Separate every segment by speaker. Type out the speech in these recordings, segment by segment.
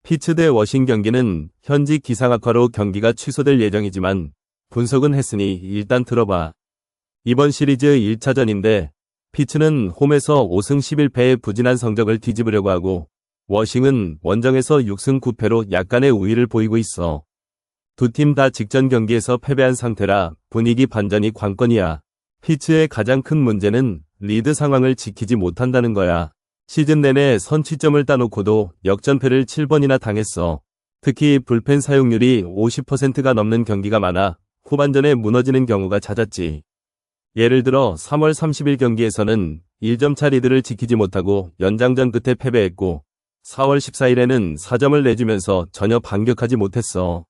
Speaker 1: 피츠 대 워싱 경기는 현지 기상 악화로 경기가 취소될 예정이지만 분석은 했으니 일단 들어봐. 이번 시리즈 1차전인데 피츠는 홈에서 5승 11패의 부진한 성적을 뒤집으려고 하고 워싱은 원정에서 6승 9패로 약간의 우위를 보이고 있어. 두 팀 다 직전 경기에서 패배한 상태라 분위기 반전이 관건이야. 피츠의 가장 큰 문제는 리드 상황을 지키지 못한다는 거야. 시즌 내내 선취점을 따놓고도 역전패를 7번이나 당했어. 특히 불펜 사용률이 50%가 넘는 경기가 많아 후반전에 무너지는 경우가 잦았지. 예를 들어 3월 30일 경기에서는 1점차 리드를 지키지 못하고 연장전 끝에 패배했고 4월 14일에는 4점을 내주면서 전혀 반격하지 못했어.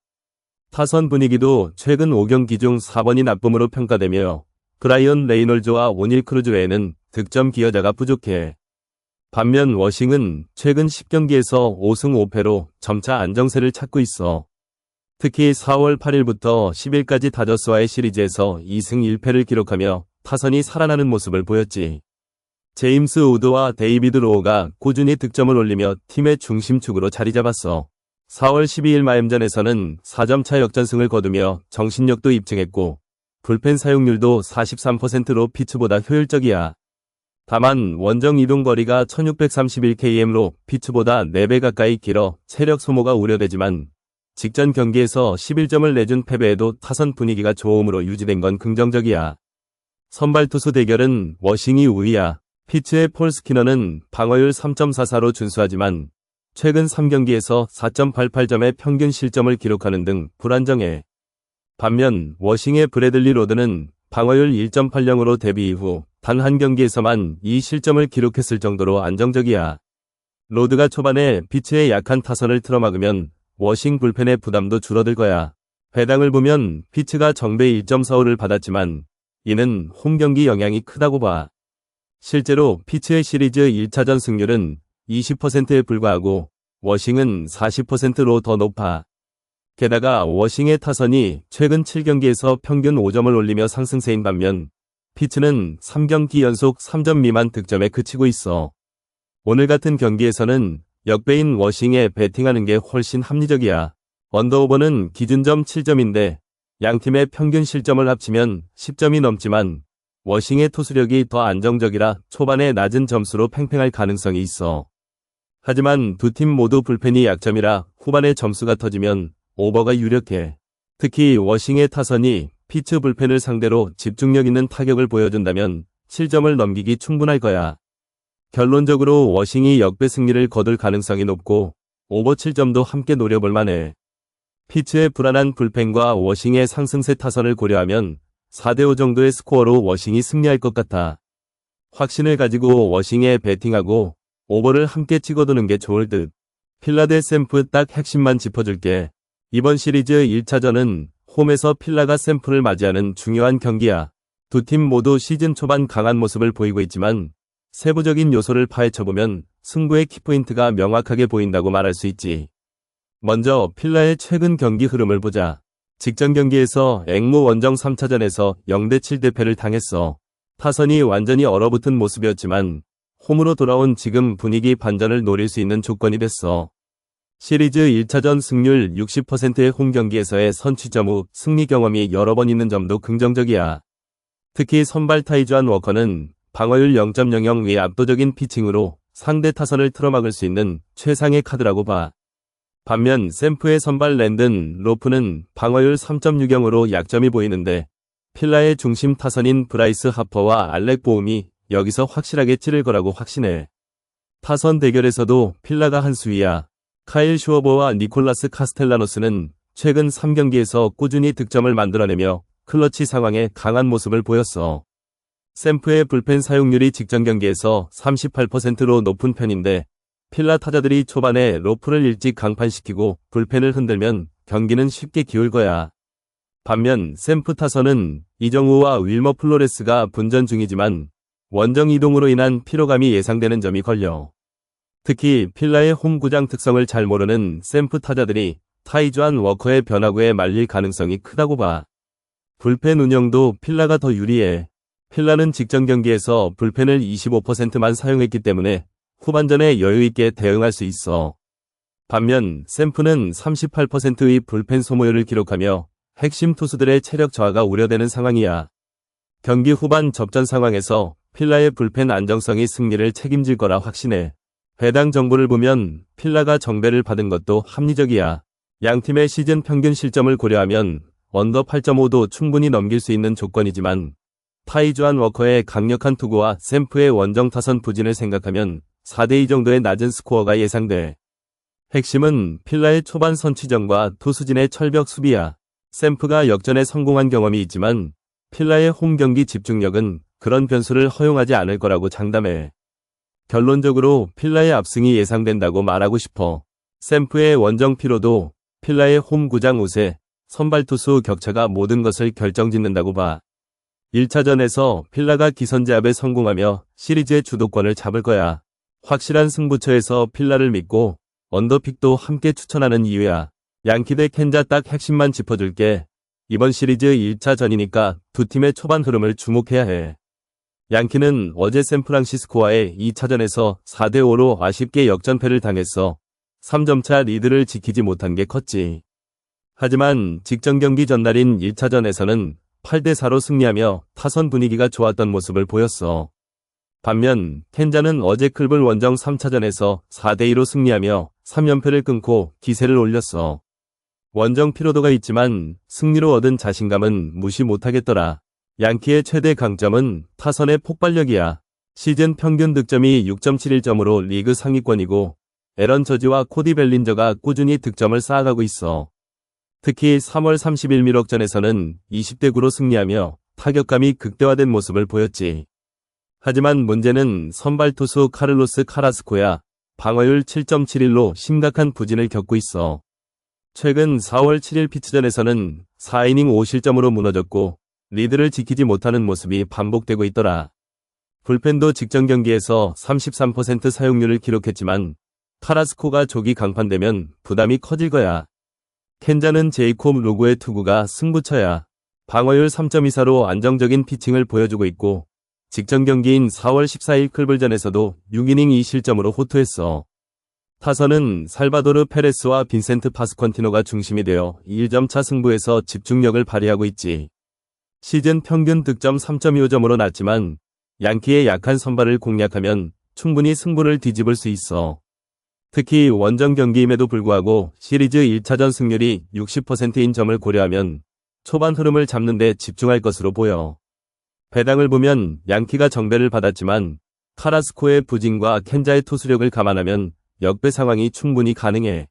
Speaker 1: 타선 분위기도 최근 5경기 중 4번이 나쁨으로 평가되며 브라이언 레이놀즈와 오닐 크루즈 외에는 득점 기여자가 부족해. 반면 워싱은 최근 10경기에서 5승 5패로 점차 안정세를 찾고 있어. 특히 4월 8일부터 10일까지 다저스와의 시리즈에서 2승 1패를 기록하며 타선이 살아나는 모습을 보였지. 제임스 우드와 데이비드 로어가 꾸준히 득점을 올리며 팀의 중심축으로 자리 잡았어. 4월 12일 마임전에서는 4점차 역전승을 거두며 정신력도 입증했고 불펜 사용률도 43%로 피츠보다 효율적이야. 다만 원정 이동 거리가 1631km로 피츠보다 4배 가까이 길어 체력 소모가 우려되지만 직전 경기에서 11점을 내준 패배에도 타선 분위기가 좋음으로 유지된 건 긍정적이야. 선발 투수 대결은 워싱이 우위야. 피츠의 폴 스키너는 방어율 3.44로 준수하지만 최근 3경기에서 4.88점의 평균 실점을 기록하는 등 불안정해. 반면 워싱의 브래들리 로드는 방어율 1.80으로 데뷔 이후 단 한 경기에서만 2실점을 기록했을 정도로 안정적이야. 로드가 초반에 피츠의 약한 타선을 틀어막으면 워싱 불펜의 부담도 줄어들 거야. 배당을 보면 피츠가 정배 1.45를 받았지만 이는 홈 경기 영향이 크다고 봐. 실제로 피츠의 시리즈 1차전 승률은 20%에 불과하고 워싱은 40%로 더 높아. 게다가 워싱의 타선이 최근 7경기에서 평균 5점을 올리며 상승세인 반면 피츠는 3경기 연속 3점 미만 득점에 그치고 있어. 오늘 같은 경기에서는 역배인 워싱에 배팅하는 게 훨씬 합리적이야. 언더오버는 기준점 7점인데 양팀의 평균 실점을 합치면 10점이 넘지만 워싱의 투수력이 더 안정적이라 초반에 낮은 점수로 팽팽할 가능성이 있어. 하지만 두 팀 모두 불펜이 약점이라 후반에 점수가 터지면 오버가 유력해. 특히 워싱의 타선이 피츠 불펜을 상대로 집중력 있는 타격을 보여준다면 7점을 넘기기 충분할 거야. 결론적으로 워싱이 역배 승리를 거둘 가능성이 높고 오버 7점도 함께 노려볼 만해. 피츠의 불안한 불펜과 워싱의 상승세 타선을 고려하면 4대5 정도의 스코어로 워싱이 승리할 것 같아. 확신을 가지고 워싱에 배팅하고 오버를 함께 찍어두는 게 좋을 듯. 필라델샘프 딱 핵심만 짚어줄게. 이번 시리즈 1차전은 홈에서 필라가 샘프를 맞이하는 중요한 경기야. 두 팀 모두 시즌 초반 강한 모습을 보이고 있지만 세부적인 요소를 파헤쳐보면 승부의 키포인트가 명확하게 보인다고 말할 수 있지. 먼저 필라의 최근 경기 흐름을 보자. 직전 경기에서 앵무 원정 3차전에서 0대7 대패를 당했어. 타선이 완전히 얼어붙은 모습이었지만 홈으로 돌아온 지금 분위기 반전을 노릴 수 있는 조건이 됐어. 시리즈 1차전 승률 60%의 홈 경기에서의 선취점 후 승리 경험이 여러 번 있는 점도 긍정적이야. 특히 선발 타이주안 워커는 방어율 0.00의 압도적인 피칭으로 상대 타선을 틀어막을 수 있는 최상의 카드라고 봐. 반면 샘프의 선발 랜든 로프는 방어율 3.60으로 약점이 보이는데 필라의 중심 타선인 브라이스 하퍼와 알렉 보움이 여기서 확실하게 찌를 거라고 확신해. 타선 대결에서도 필라가 한 수위야. 카일 슈어버와 니콜라스 카스텔라노스는 최근 3경기에서 꾸준히 득점을 만들어내며 클러치 상황에 강한 모습을 보였어. 샘프의 불펜 사용률이 직전 경기에서 38%로 높은 편인데 필라 타자들이 초반에 로프를 일찍 강판시키고 불펜을 흔들면 경기는 쉽게 기울 거야. 반면 샘프 타선은 이정우와 윌머 플로레스가 분전 중이지만 원정 이동으로 인한 피로감이 예상되는 점이 걸려. 특히 필라의 홈구장 특성을 잘 모르는 샘프 타자들이 타이주안 워커의 변화구에 말릴 가능성이 크다고 봐. 불펜 운영도 필라가 더 유리해. 필라는 직전 경기에서 불펜을 25%만 사용했기 때문에 후반전에 여유있게 대응할 수 있어. 반면 샘프는 38%의 불펜 소모율을 기록하며 핵심 투수들의 체력 저하가 우려되는 상황이야. 경기 후반 접전 상황에서 필라의 불펜 안정성이 승리를 책임질 거라 확신해. 배당 정보를 보면 필라가 정배를 받은 것도 합리적이야. 양팀의 시즌 평균 실점을 고려하면 언더 8.5도 충분히 넘길 수 있는 조건이지만 타이주안 워커의 강력한 투구와 샘프의 원정 타선 부진을 생각하면 4대2 정도의 낮은 스코어가 예상돼. 핵심은 필라의 초반 선취점과 투수진의 철벽 수비야. 샘프가 역전에 성공한 경험이 있지만 필라의 홈 경기 집중력은 그런 변수를 허용하지 않을 거라고 장담해. 결론적으로 필라의 압승이 예상된다고 말하고 싶어. 샘프의 원정 피로도, 필라의 홈 구장 우세, 선발 투수 격차가 모든 것을 결정짓는다고 봐. 1차전에서 필라가 기선제압에 성공하며 시리즈의 주도권을 잡을 거야. 확실한 승부처에서 필라를 믿고 언더픽도 함께 추천하는 이유야. 양키 대 켄자 딱 핵심만 짚어줄게. 이번 시리즈 1차전이니까 두 팀의 초반 흐름을 주목해야 해. 양키는 어제 샌프란시스코와의 2차전에서 4대5로 아쉽게 역전패를 당했어. 3점차 리드를 지키지 못한 게 컸지. 하지만 직전 경기 전날인 1차전에서는 8대4로 승리하며 타선 분위기가 좋았던 모습을 보였어. 반면 켄자는 어제 클블 원정 3차전에서 4대2로 승리하며 3연패를 끊고 기세를 올렸어. 원정 피로도가 있지만 승리로 얻은 자신감은 무시 못하겠더라. 양키의 최대 강점은 타선의 폭발력이야. 시즌 평균 득점이 6.71점으로 리그 상위권이고 에런 저지와 코디 벨린저가 꾸준히 득점을 쌓아가고 있어. 특히 3월 30일 미럭전에서는 20대9로 승리하며 타격감이 극대화된 모습을 보였지. 하지만 문제는 선발 투수 카를로스 카라스코야. 방어율 7.71로 심각한 부진을 겪고 있어. 최근 4월 7일 피츠전에서는 4이닝 5실점으로 무너졌고 리드를 지키지 못하는 모습이 반복되고 있더라. 불펜도 직전 경기에서 33% 사용률을 기록했지만 카라스코가 조기 강판되면 부담이 커질 거야. 켄자는 제이콥 로그의 투구가 승부처야. 방어율 3.24로 안정적인 피칭을 보여주고 있고 직전 경기인 4월 14일 클블전에서도 6이닝 2실점으로 호투했어. 타선은 살바도르 페레스와 빈센트 파스컨티노가 중심이 되어 1점차 승부에서 집중력을 발휘하고 있지. 시즌 평균 득점 3.25점으로 낮지만 양키의 약한 선발을 공략하면 충분히 승부를 뒤집을 수 있어. 특히 원정 경기임에도 불구하고 시리즈 1차전 승률이 60%인 점을 고려하면 초반 흐름을 잡는 데 집중할 것으로 보여. 배당을 보면 양키가 정배를 받았지만 카라스코의 부진과 켄자의 투수력을 감안하면 역배 상황이 충분히 가능해.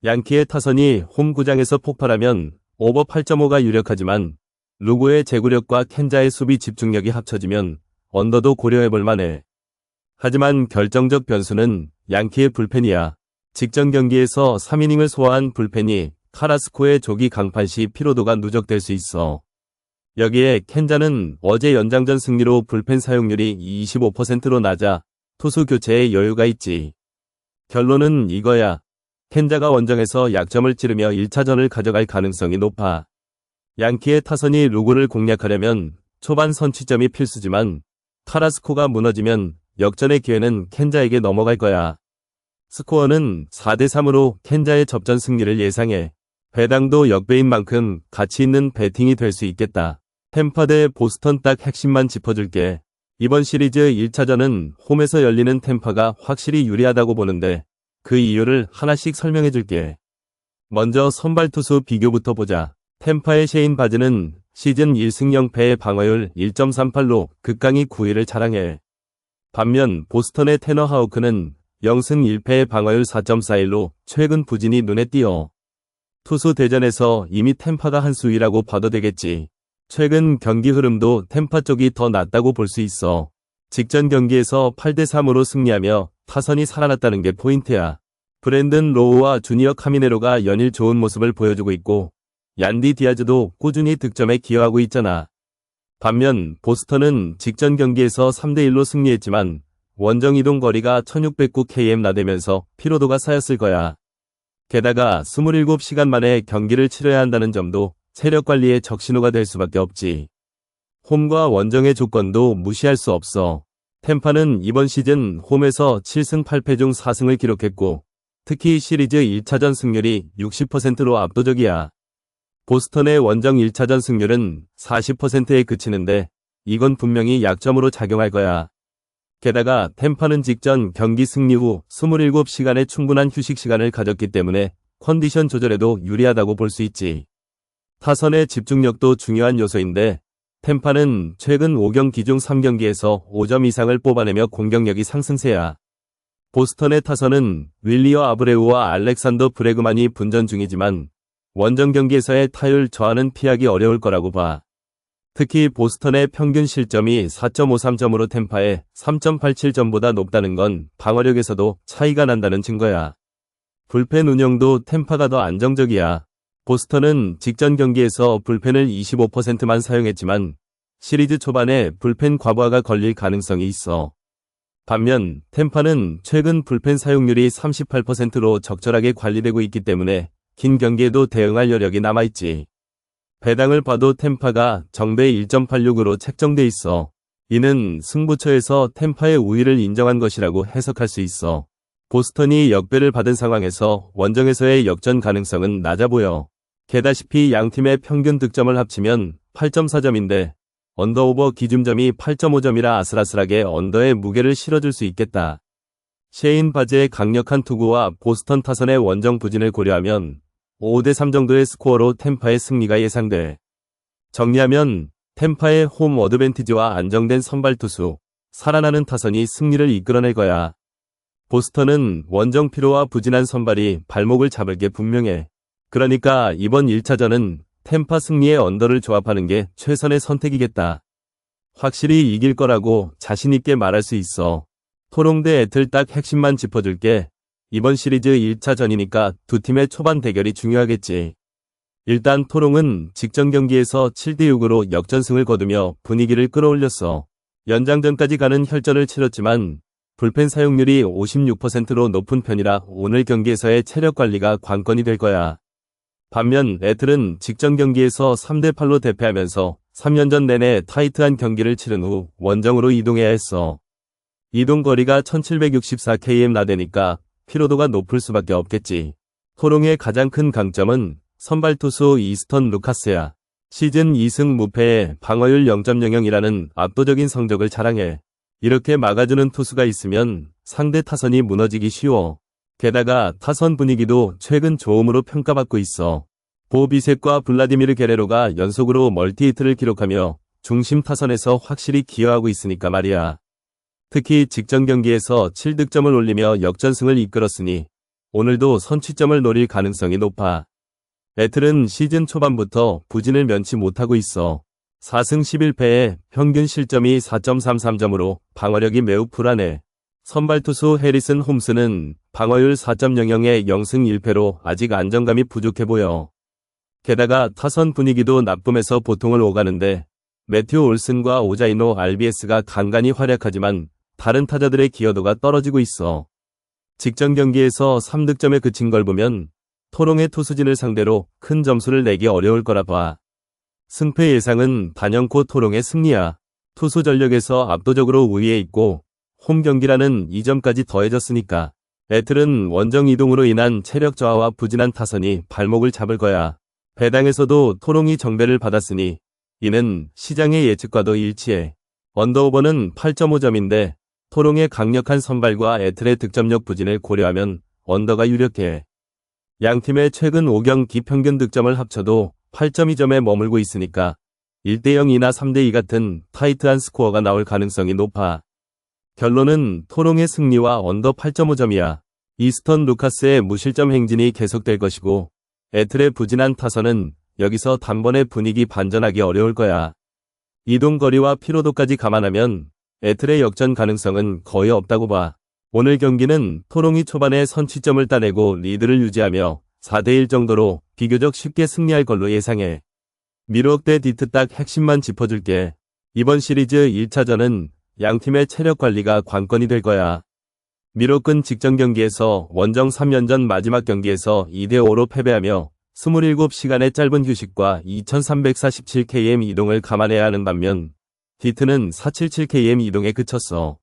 Speaker 1: 양키의 타선이 홈 구장에서 폭발하면 오버 8.5가 유력하지만 루고의 제구력과 켄자의 수비 집중력이 합쳐지면 언더도 고려해볼 만해. 하지만 결정적 변수는 양키의 불펜이야. 직전 경기에서 3이닝을 소화한 불펜이 카라스코의 조기 강판 시 피로도가 누적될 수 있어. 여기에 켄자는 어제 연장전 승리로 불펜 사용률이 25%로 낮아 투수 교체에 여유가 있지. 결론은 이거야. 켄자가 원정에서 약점을 찌르며 1차전을 가져갈 가능성이 높아. 양키의 타선이 루고를 공략하려면 초반 선취점이 필수지만 카라스코가 무너지면 역전의 기회는 켄자에게 넘어갈 거야. 스코어는 4대3으로 켄자의 접전 승리를 예상해. 배당도 역배인 만큼 가치 있는 배팅이 될 수 있겠다. 템파 대 보스턴 딱 핵심만 짚어줄게. 이번 시리즈 1차전은 홈에서 열리는 템파가 확실히 유리하다고 보는데 그 이유를 하나씩 설명해줄게. 먼저 선발 투수 비교부터 보자. 템파의 셰인 바즈는 시즌 1승 0패의 방어율 1.38로 극강히 9위를 자랑해. 반면 보스턴의 테너 하우크는 0승 1패의 방어율 4.41로 최근 부진이 눈에 띄어. 투수 대전에서 이미 템파가 한 수위라고 봐도 되겠지. 최근 경기 흐름도 템파 쪽이 더 낫다고 볼 수 있어. 직전 경기에서 8대3으로 승리하며 타선이 살아났다는 게 포인트야. 브랜든 로우와 주니어 카미네로가 연일 좋은 모습을 보여주고 있고 얀디 디아즈도 꾸준히 득점에 기여하고 있잖아. 반면 보스턴은 직전 경기에서 3대1로 승리했지만 원정 이동 거리가 1609km 나대면서 피로도가 쌓였을 거야. 게다가 27시간 만에 경기를 치러야 한다는 점도 체력 관리에 적신호가 될 수밖에 없지. 홈과 원정의 조건도 무시할 수 없어. 템파는 이번 시즌 홈에서 7승 8패 중 4승을 기록했고 특히 시리즈 1차전 승률이 60%로 압도적이야. 보스턴의 원정 1차전 승률은 40%에 그치는데 이건 분명히 약점으로 작용할 거야. 게다가 템파는 직전 경기 승리 후 27시간의 충분한 휴식 시간을 가졌기 때문에 컨디션 조절에도 유리하다고 볼 수 있지. 타선의 집중력도 중요한 요소인데 템파는 최근 5경기 중 3경기에서 5점 이상을 뽑아내며 공격력이 상승세야. 보스턴의 타선은 윌리어 아브레우와 알렉산더 브래그만이 분전 중이지만 원정 경기에서의 타율 저하는 피하기 어려울 거라고 봐. 특히 보스턴의 평균 실점이 4.53점으로 템파의 3.87점보다 높다는 건 방어력에서도 차이가 난다는 증거야. 불펜 운영도 템파가 더 안정적이야. 보스턴은 직전 경기에서 불펜을 25%만 사용했지만 시리즈 초반에 불펜 과부하가 걸릴 가능성이 있어. 반면 템파는 최근 불펜 사용률이 38%로 적절하게 관리되고 있기 때문에 긴 경기에도 대응할 여력이 남아있지. 배당을 봐도 템파가 정배 1.86으로 책정돼 있어. 이는 승부처에서 템파의 우위를 인정한 것이라고 해석할 수 있어. 보스턴이 역배를 받은 상황에서 원정에서의 역전 가능성은 낮아 보여. 게다시피 양팀의 평균 득점을 합치면 8.4점인데 언더오버 기준점이 8.5점이라 아슬아슬하게 언더의 무게를 실어줄 수 있겠다. 셰인 바제의 강력한 투구와 보스턴 타선의 원정 부진을 고려하면 5대3 정도의 스코어로 템파의 승리가 예상돼. 정리하면 템파의 홈 어드밴티지와 안정된 선발 투수, 살아나는 타선이 승리를 이끌어낼 거야. 보스턴은 원정 피로와 부진한 선발이 발목을 잡을 게 분명해. 그러니까 이번 1차전은 템파 승리의 언더를 조합하는 게 최선의 선택이겠다. 확실히 이길 거라고 자신있게 말할 수 있어. 토롱 대 애틀 딱 핵심만 짚어줄게. 이번 시리즈 1차전이니까 두 팀의 초반 대결이 중요하겠지. 일단 토롱은 직전 경기에서 7대6으로 역전승을 거두며 분위기를 끌어올렸어. 연장전까지 가는 혈전을 치렀지만 불펜 사용률이 56%로 높은 편이라 오늘 경기에서의 체력 관리가 관건이 될 거야. 반면 애틀은 직전 경기에서 3대8로 대패하면서 3연전 내내 타이트한 경기를 치른 후 원정으로 이동해야 했어. 이동 거리가 1764km 나대니까 피로도가 높을 수밖에 없겠지. 토롱의 가장 큰 강점은 선발 투수 이스턴 루카스야. 시즌 2승 무패에 방어율 0.00이라는 압도적인 성적을 자랑해. 이렇게 막아주는 투수가 있으면 상대 타선이 무너지기 쉬워. 게다가 타선 분위기도 최근 좋음으로 평가받고 있어. 보 비셋과 블라디미르 게레로가 연속으로 멀티히트를 기록하며 중심 타선에서 확실히 기여하고 있으니까 말이야. 특히 직전 경기에서 7득점을 올리며 역전승을 이끌었으니 오늘도 선취점을 노릴 가능성이 높아. 애틀은 시즌 초반부터 부진을 면치 못하고 있어. 4승 11패에 평균 실점이 4.33점으로 방어력이 매우 불안해. 선발 투수 해리슨 홈스는 방어율 4.00에 0승 1패로 아직 안정감이 부족해 보여. 게다가 타선 분위기도 나쁨에서 보통을 오가는데 매튜 올슨과 오자이노 RBS가 간간히 활약하지만 다른 타자들의 기여도가 떨어지고 있어. 직전 경기에서 3득점에 그친 걸 보면 토롱의 투수진을 상대로 큰 점수를 내기 어려울 거라 봐. 승패 예상은 단연코 토롱의 승리야. 투수 전력에서 압도적으로 우위에 있고 홈 경기라는 이점까지 더해졌으니까. 애틀은 원정 이동으로 인한 체력 저하와 부진한 타선이 발목을 잡을 거야. 배당에서도 토롱이 정배를 받았으니 이는 시장의 예측과도 일치해. 언더오버는 8.5점인데 토롱의 강력한 선발과 애틀의 득점력 부진을 고려하면 언더가 유력해. 양팀의 최근 5경기 평균 득점을 합쳐도 8.2점에 머물고 있으니까 1대0이나 3대2 같은 타이트한 스코어가 나올 가능성이 높아. 결론은 토롱의 승리와 언더 8.5점이야. 이스턴 루카스의 무실점 행진이 계속될 것이고 애틀의 부진한 타선은 여기서 단번에 분위기 반전하기 어려울 거야. 이동 거리와 피로도까지 감안하면 애틀의 역전 가능성은 거의 없다고 봐. 오늘 경기는 토롱이 초반에 선취점을 따내고 리드를 유지하며 4대1 정도로 비교적 쉽게 승리할 걸로 예상해. 미록 대 디트 딱 핵심만 짚어줄게. 이번 시리즈 1차전은 양팀의 체력 관리가 관건이 될 거야. 미록은 직전 경기에서 원정 3연전 마지막 경기에서 2대5로 패배하며 27시간의 짧은 휴식과 2347km 이동을 감안해야 하는 반면 디트는 477km 이동에 그쳤어.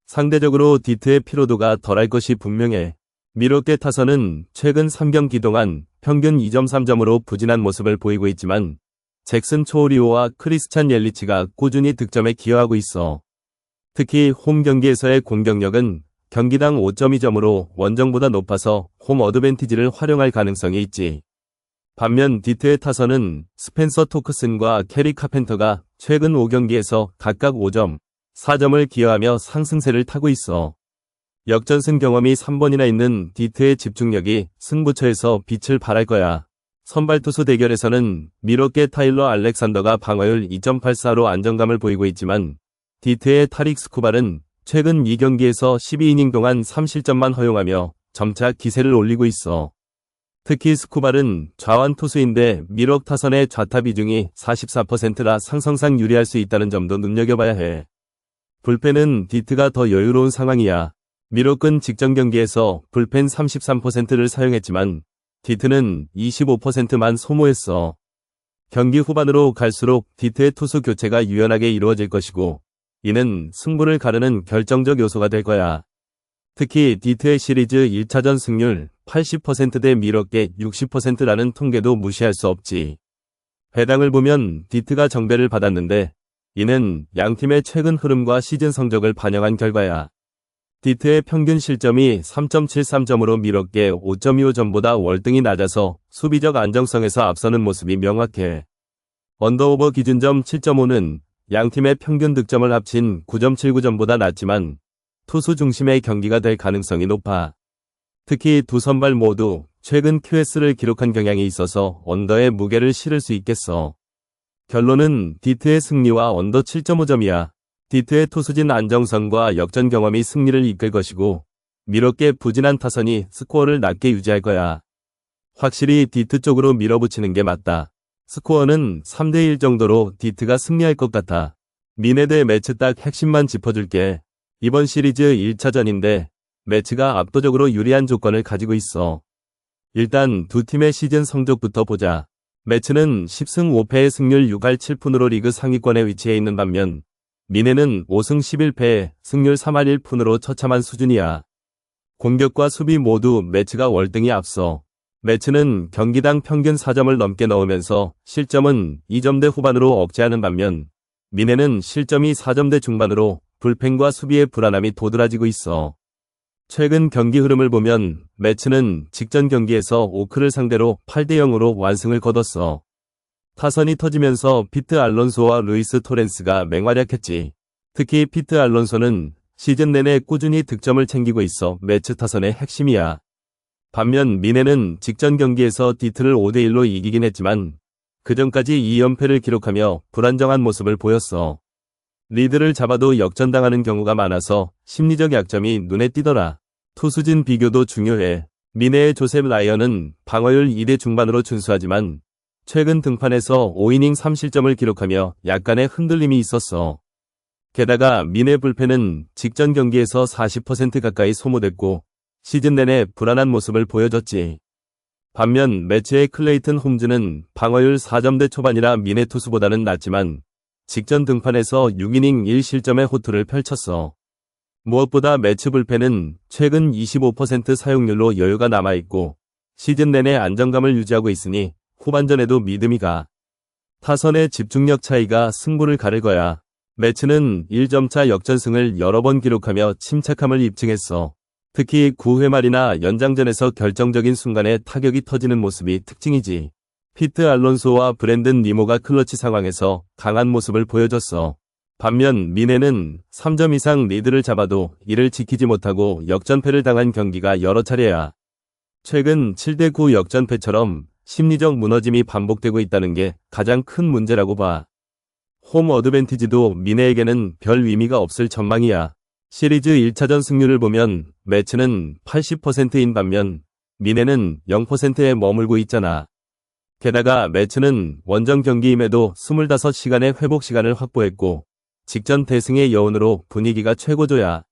Speaker 1: 상대적으로 디트의 피로도가 덜할 것이 분명해. 미롯계 타선은 최근 3경기 동안 평균 2.3점으로 부진한 모습을 보이고 있지만 잭슨 초우리오와 크리스찬 옐리치가 꾸준히 득점에 기여하고 있어. 특히 홈 경기에서의 공격력은 경기당 5.2점으로 원정보다 높아서 홈 어드밴티지를 활용할 가능성이 있지. 반면 디트의 타선은 스펜서 토크슨과 캐리 카펜터가 최근 5경기에서 각각 5점, 4점을 기여하며 상승세를 타고 있어. 역전승 경험이 3번이나 있는 디트의 집중력이 승부처에서 빛을 발할 거야. 선발 투수 대결에서는 미롯계 타일러 알렉산더가 방어율 2.84로 안정감을 보이고 있지만 디트의 타릭 스쿠발은 최근 2경기에서 12이닝 동안 3실점만 허용하며 점차 기세를 올리고 있어. 특히 스쿠발은 좌완 투수인데 미록 타선의 좌타 비중이 44%라 상성상 유리할 수 있다는 점도 눈여겨봐야 해. 불펜은 디트가 더 여유로운 상황이야. 미록은 직전 경기에서 불펜 33%를 사용했지만 디트는 25%만 소모했어. 경기 후반으로 갈수록 디트의 투수 교체가 유연하게 이루어질 것이고 이는 승부를 가르는 결정적 요소가 될 거야. 특히 디트의 시리즈 1차전 승률 80%대 미롯계 60%라는 통계도 무시할 수 없지. 배당을 보면 디트가 정배를 받았는데 이는 양팀의 최근 흐름과 시즌 성적을 반영한 결과야. 디트의 평균 실점이 3.73점으로 미롯계 5.25점보다 월등히 낮아서 수비적 안정성에서 앞서는 모습이 명확해. 언더오버 기준점 7.5는 양팀의 평균 득점을 합친 9.79점보다 낮지만 투수 중심의 경기가 될 가능성이 높아. 특히 두 선발 모두 최근 QS를 기록한 경향이 있어서 언더의 무게를 실을 수 있겠어. 결론은 디트의 승리와 언더 7.5점이야. 디트의 투수진 안정성과 역전 경험이 승리를 이끌 것이고 미롯계 부진한 타선이 스코어를 낮게 유지할 거야. 확실히 디트 쪽으로 밀어붙이는 게 맞다. 스코어는 3대1 정도로 디트가 승리할 것 같아. 미네 대 매치 딱 핵심만 짚어줄게. 이번 시리즈 1차전인데 매치가 압도적으로 유리한 조건을 가지고 있어. 일단 두 팀의 시즌 성적부터 보자. 매치는 10승 5패의 승률 6할 7푼으로 리그 상위권에 위치해 있는 반면 미네는 5승 11패, 승률 3할 1푼으로 처참한 수준이야. 공격과 수비 모두 매치가 월등히 앞서. 매치는 경기당 평균 4점을 넘게 넣으면서 실점은 2점대 후반으로 억제하는 반면 미네는 실점이 4점대 중반으로 불펜과 수비의 불안함이 도드라지고 있어. 최근 경기 흐름을 보면 매치는 직전 경기에서 오크를 상대로 8대0으로 완승을 거뒀어. 타선이 터지면서 피트 알론소와 루이스 토렌스가 맹활약했지. 특히 피트 알론소는 시즌 내내 꾸준히 득점을 챙기고 있어 매치 타선의 핵심이야. 반면 미네는 직전 경기에서 디트를 5대1로 이기긴 했지만 그전까지 2연패를 기록하며 불안정한 모습을 보였어. 리드를 잡아도 역전당하는 경우가 많아서 심리적 약점이 눈에 띄더라. 투수진 비교도 중요해. 미네의 조셉 라이언은 방어율 2대 중반으로 준수하지만 최근 등판에서 5이닝 3실점을 기록하며 약간의 흔들림이 있었어. 게다가 미네 불펜은 직전 경기에서 40% 가까이 소모됐고 시즌 내내 불안한 모습을 보여줬지. 반면 매치의 클레이튼 홈즈는 방어율 4점대 초반이라 미네 투수보다는 낮지만 직전 등판에서 6이닝 1실점의 호투를 펼쳤어. 무엇보다 매치 불펜은 최근 25% 사용률로 여유가 남아있고 시즌 내내 안정감을 유지하고 있으니 후반전에도 믿음이 가. 타선의 집중력 차이가 승부를 가를 거야. 매치는 1점차 역전승을 여러 번 기록하며 침착함을 입증했어. 특히 9회 말이나 연장전에서 결정적인 순간에 타격이 터지는 모습이 특징이지. 피트 알론소와 브랜든 니모가 클러치 상황에서 강한 모습을 보여줬어. 반면 미네는 3점 이상 리드를 잡아도 이를 지키지 못하고 역전패를 당한 경기가 여러 차례야. 최근 7대9 역전패처럼 심리적 무너짐이 반복되고 있다는 게 가장 큰 문제라고 봐. 홈 어드밴티지도 미네에게는 별 의미가 없을 전망이야. 시리즈 1차전 승률을 보면 매치는 80%인 반면 미네는 0%에 머물고 있잖아. 게다가 매치는 원정 경기임에도 25시간의 회복 시간을 확보했고 직전 대승의 여운으로 분위기가 최고조야.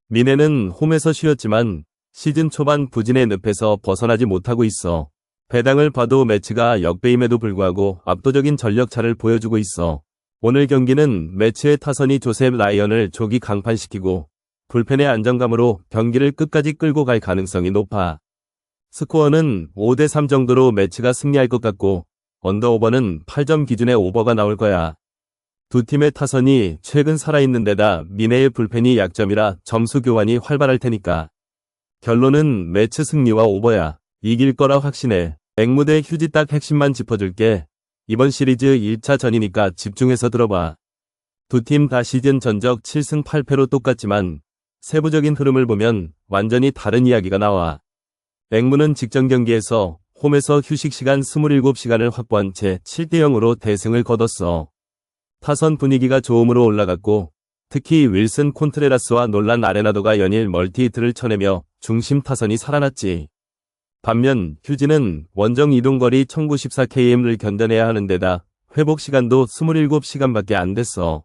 Speaker 1: 미네는 홈에서 쉬었지만 시즌 초반 부진의 늪에서 벗어나지 못하고 있어. 배당을 봐도 매치가 역배임에도 불구하고 압도적인 전력차를 보여주고 있어. 오늘 경기는 매치의 타선이 조셉 라이언을 조기 강판시키고 불펜의 안정감으로 경기를 끝까지 끌고 갈 가능성이 높아. 스코어는 5대3 정도로 매치가 승리할 것 같고 언더오버는 8점 기준의 오버가 나올 거야. 두 팀의 타선이 최근 살아있는 데다 미네의 불펜이 약점이라 점수 교환이 활발할 테니까. 결론은 매치 승리와 오버야. 이길 거라 확신해. 앵무 대 휴지 딱 핵심만 짚어줄게. 이번 시리즈 1차 전이니까 집중해서 들어봐. 두 팀 다 시즌 전적 7승 8패로 똑같지만 세부적인 흐름을 보면 완전히 다른 이야기가 나와. 앵무는 직전 경기에서 홈에서 휴식 시간 27시간을 확보한 채 7대0으로 대승을 거뒀어. 타선 분위기가 좋음으로 올라갔고 특히 윌슨 콘트레라스와 놀란 아레나도가 연일 멀티히트를 쳐내며 중심 타선이 살아났지. 반면 휴지는 원정 이동거리 1914km를 견뎌내야 하는 데다 회복 시간도 27시간밖에 안 됐어.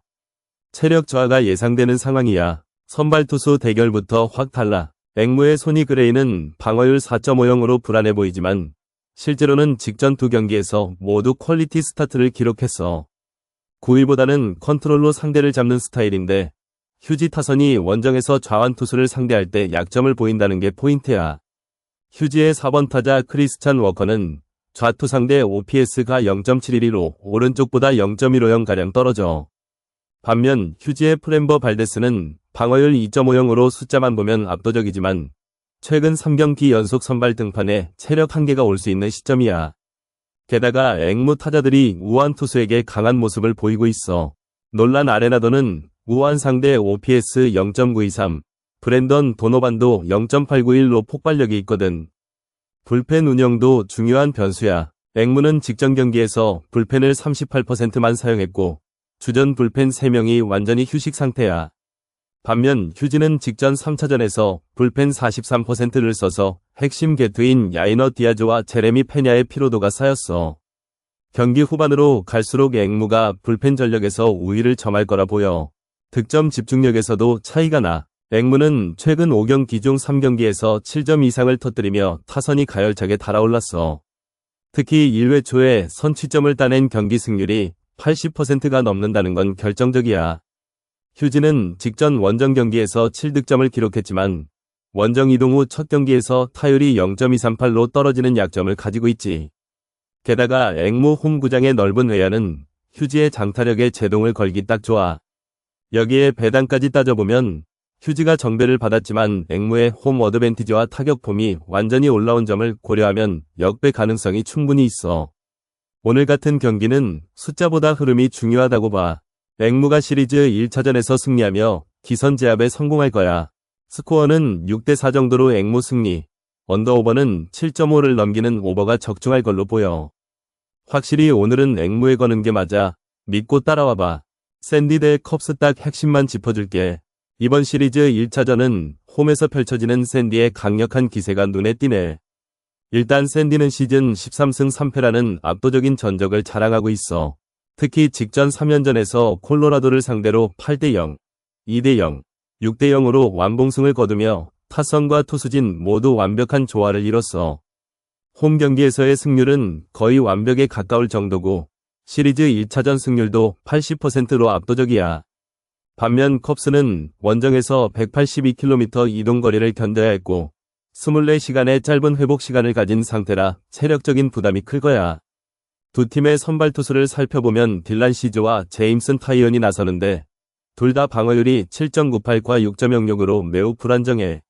Speaker 1: 체력 저하가 예상되는 상황이야. 선발 투수 대결부터 확 달라. 앵무의 소니 그레이는 방어율 4.50으로 불안해 보이지만 실제로는 직전 두 경기에서 모두 퀄리티 스타트를 기록했어. 9위보다는 컨트롤로 상대를 잡는 스타일인데 휴지 타선이 원정에서 좌완 투수를 상대할 때 약점을 보인다는 게 포인트야. 휴지의 4번 타자 크리스찬 워커는 좌투 상대 OPS가 0.712로 오른쪽보다 0.150가량 떨어져. 반면 휴지의 프렘버 발데스는 방어율 2.50으로 숫자만 보면 압도적이지만 최근 3경기 연속 선발 등판에 체력 한계가 올 수 있는 시점이야. 게다가 앵무 타자들이 우완 투수에게 강한 모습을 보이고 있어. 놀란 아레나도는 우완 상대 OPS 0.923, 브랜던 도노반도 0.891로 폭발력이 있거든. 불펜 운영도 중요한 변수야. 앵무는 직전 경기에서 불펜을 38%만 사용했고 주전 불펜 3명이 완전히 휴식 상태야. 반면 휴지는 직전 3차전에서 불펜 43%를 써서 핵심 개투인 야이너 디아즈와 제레미 페냐의 피로도가 쌓였어. 경기 후반으로 갈수록 앵무가 불펜 전력에서 우위를 점할 거라 보여. 득점 집중력에서도 차이가 나. 앵무는 최근 5경기 중 3경기에서 7점 이상을 터뜨리며 타선이 가열차게 달아올랐어. 특히 1회 초에 선취점을 따낸 경기 승률이 80%가 넘는다는 건 결정적이야. 휴지는 직전 원정 경기에서 7득점을 기록했지만 원정 이동 후 첫 경기에서 타율이 0.238로 떨어지는 약점을 가지고 있지. 게다가 앵무 홈구장의 넓은 외야는 휴지의 장타력에 제동을 걸기 딱 좋아. 여기에 배당까지 따져보면 휴지가 정배를 받았지만 앵무의 홈 어드밴티지와 타격 폼이 완전히 올라온 점을 고려하면 역배 가능성이 충분히 있어. 오늘 같은 경기는 숫자보다 흐름이 중요하다고 봐. 앵무가 시리즈 1차전에서 승리하며 기선 제압에 성공할 거야. 스코어는 6대4 정도로 앵무 승리, 언더오버는 7.5를 넘기는 오버가 적중할 걸로 보여. 확실히 오늘은 앵무에 거는 게 맞아. 믿고 따라와봐. 샌디 대 컵스 딱 핵심만 짚어줄게. 이번 시리즈 1차전은 홈에서 펼쳐지는 샌디의 강력한 기세가 눈에 띄네. 일단 샌디는 시즌 13승 3패라는 압도적인 전적을 자랑하고 있어. 특히 직전 3연전에서 콜로라도를 상대로 8대0, 2대0, 6대0으로 완봉승을 거두며 타선과 투수진 모두 완벽한 조화를 이뤘어. 홈 경기에서의 승률은 거의 완벽에 가까울 정도고 시리즈 1차전 승률도 80%로 압도적이야. 반면 컵스는 원정에서 182km 이동거리를 견뎌야 했고 24시간의 짧은 회복 시간을 가진 상태라 체력적인 부담이 클 거야. 두 팀의 선발 투수를 살펴보면 딜란 시즈와 제임슨 타이언이 나서는데 둘 다 방어율이 7.98과 6.06으로 매우 불안정해.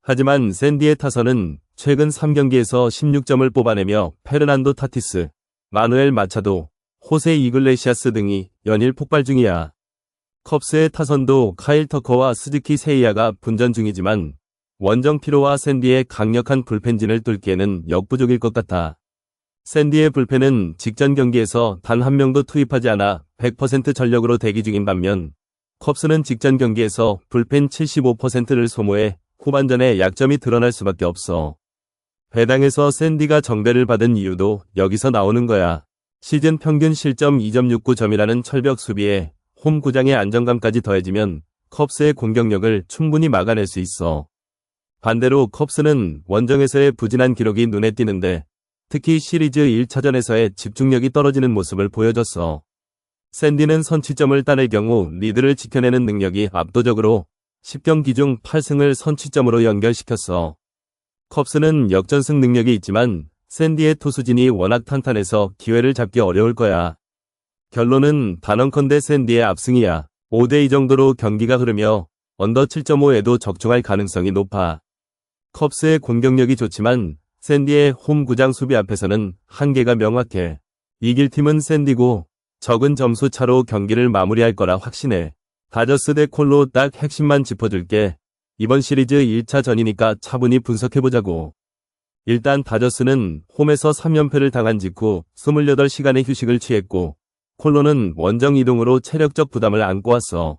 Speaker 1: 하지만 샌디의 타선은 최근 3경기에서 16점을 뽑아내며 페르난도 타티스, 마누엘 마차도, 호세 이글레시아스 등이 연일 폭발 중이야. 컵스의 타선도 카일 터커와 스즈키 세이야가 분전 중이지만 원정 피로와 샌디의 강력한 불펜진을 뚫기에는 역부족일 것 같아. 샌디의 불펜은 직전 경기에서 단 한 명도 투입하지 않아 100% 전력으로 대기 중인 반면 컵스는 직전 경기에서 불펜 75%를 소모해 후반전에 약점이 드러날 수밖에 없어. 배당에서 샌디가 정배를 받은 이유도 여기서 나오는 거야. 시즌 평균 실점 2.69점이라는 철벽 수비에 홈 구장의 안정감까지 더해지면 컵스의 공격력을 충분히 막아낼 수 있어. 반대로 컵스는 원정에서의 부진한 기록이 눈에 띄는데 특히 시리즈 1차전에서의 집중력이 떨어지는 모습을 보여줬어. 샌디는 선취점을 따낼 경우 리드를 지켜내는 능력이 압도적으로 10경기 중 8승을 선취점으로 연결시켰어. 컵스는 역전승 능력이 있지만 샌디의 투수진이 워낙 탄탄해서 기회를 잡기 어려울 거야. 결론은 단언컨대 샌디의 압승이야. 5대2 정도로 경기가 흐르며 언더 7.5에도 적중할 가능성이 높아. 컵스의 공격력이 좋지만 샌디의 홈 구장 수비 앞에서는 한계가 명확해. 이길 팀은 샌디고 적은 점수 차로 경기를 마무리할 거라 확신해. 다저스 대 콜로 딱 핵심만 짚어줄게. 이번 시리즈 1차전이니까 차분히 분석해보자고. 일단 다저스는 홈에서 3연패를 당한 직후 28시간의 휴식을 취했고 콜로는 원정 이동으로 체력적 부담을 안고 왔어.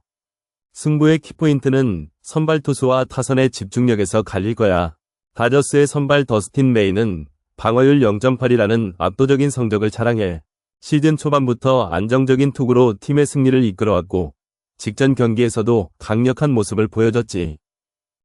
Speaker 1: 승부의 키포인트는 선발 투수와 타선의 집중력에서 갈릴 거야. 다저스의 선발 더스틴 메이는 방어율 0.8이라는 압도적인 성적을 자랑해. 시즌 초반부터 안정적인 투구로 팀의 승리를 이끌어왔고 직전 경기에서도 강력한 모습을 보여줬지.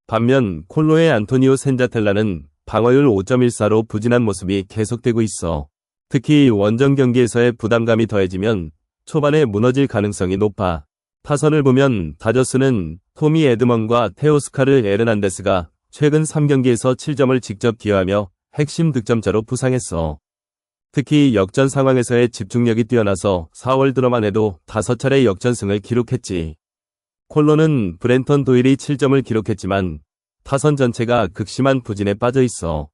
Speaker 1: 반면 콜로의 안토니오 센자텔라는 방어율 5.14로 부진한 모습이 계속되고 있어. 특히 원정 경기에서의 부담감이 더해지면 초반에 무너질 가능성이 높아. 타선을 보면 다저스는 토미 에드먼과 테오스카르 에르난데스가 최근 3경기에서 7점을 직접 기여하며 핵심 득점자로 부상했어. 특히 역전 상황에서의 집중력이 뛰어나서 4월 들어만 해도 5차례 역전승을 기록했지. 콜로는 브렌턴 도일이 7점을 기록했지만 타선 전체가 극심한 부진에 빠져 있어.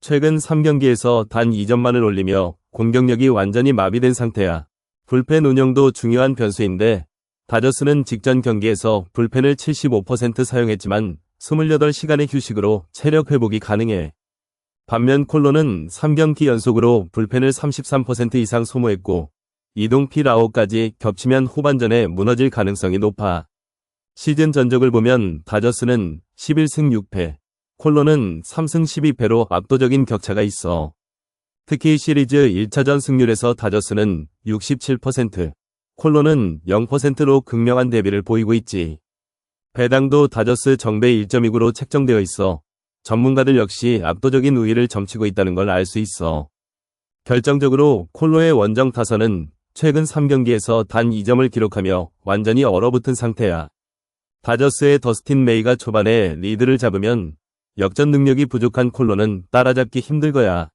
Speaker 1: 최근 3경기에서 단 2점만을 올리며 공격력이 완전히 마비된 상태야. 불펜 운영도 중요한 변수인데 다저스는 직전 경기에서 불펜을 75% 사용했지만 28시간의 휴식으로 체력 회복이 가능해. 반면 콜로는 3경기 연속으로 불펜을 33% 이상 소모했고 이동 필아웃까지 겹치면 후반전에 무너질 가능성이 높아. 시즌 전적을 보면 다저스는 11승 6패, 콜로는 3승 12패로 압도적인 격차가 있어. 특히 시리즈 1차전 승률에서 다저스는 67%, 콜로는 0%로 극명한 대비를 보이고 있지. 배당도 다저스 정배 1.29로 책정되어 있어 전문가들 역시 압도적인 우위를 점치고 있다는 걸 알 수 있어. 결정적으로 콜로의 원정 타선은 최근 3경기에서 단 2점을 기록하며 완전히 얼어붙은 상태야. 다저스의 더스틴 메이가 초반에 리드를 잡으면 역전 능력이 부족한 콜로는 따라잡기 힘들 거야.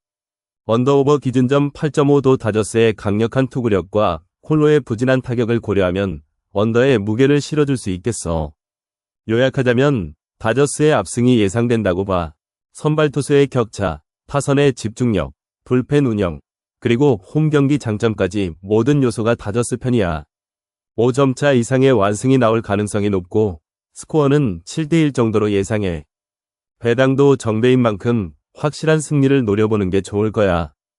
Speaker 1: 언더오버 기준점 8.5도 다저스의 강력한 투구력과 콜로의 부진한 타격을 고려하면 언더에 무게를 실어줄 수 있겠어. 요약하자면 다저스의 압승이 예상된다고 봐. 선발 투수의 격차, 타선의 집중력, 불펜 운영, 그리고 홈 경기 장점까지 모든 요소가 다저스 편이야. 5점차 이상의 완승이 나올 가능성이 높고 스코어는 7대1 정도로 예상해. 배당도 정배인 만큼 확실한 승리를 노려보는 게 좋을 거야.